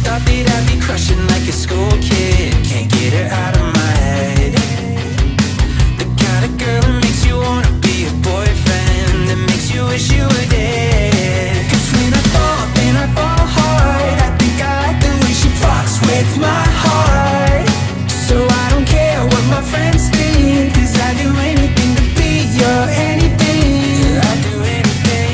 Thought that I'd be crushing like a school kid. Can't get her out of my head. The kind of girl that makes you wanna be a boyfriend, that makes you wish you were dead. 'Cause when I fall hard, I think I like the way she fucks with my heart. So I don't care what my friends think, 'cause I do anything to be your anything. I do anything.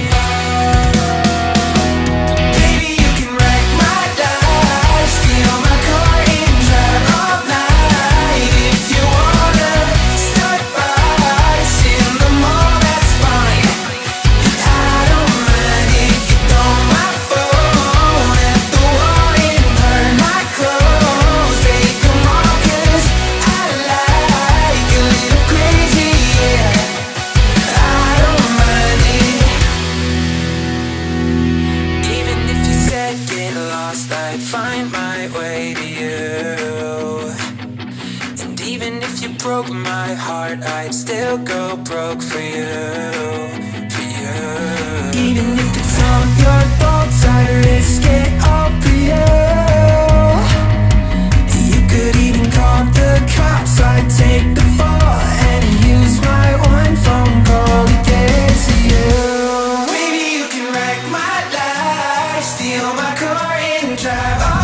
Baby, you can wreck my life, steal my car and drive all night. If you wanna start fights in the mall, that's fine. I don't mind if you throw my phone at the wall and burn my clothes. Take them all 'cause I like a little crazy, yeah. I don't mind it. Even if you said get lost, I'd find my way to you. And even if you broke my heart, I'd still go broke for you, for you. Even if it's all your fault, I'd risk it all for you. You could even call the cops, I'd take the fall and use my one phone call to get to you. Baby, you can wreck my life, steal my car and drive all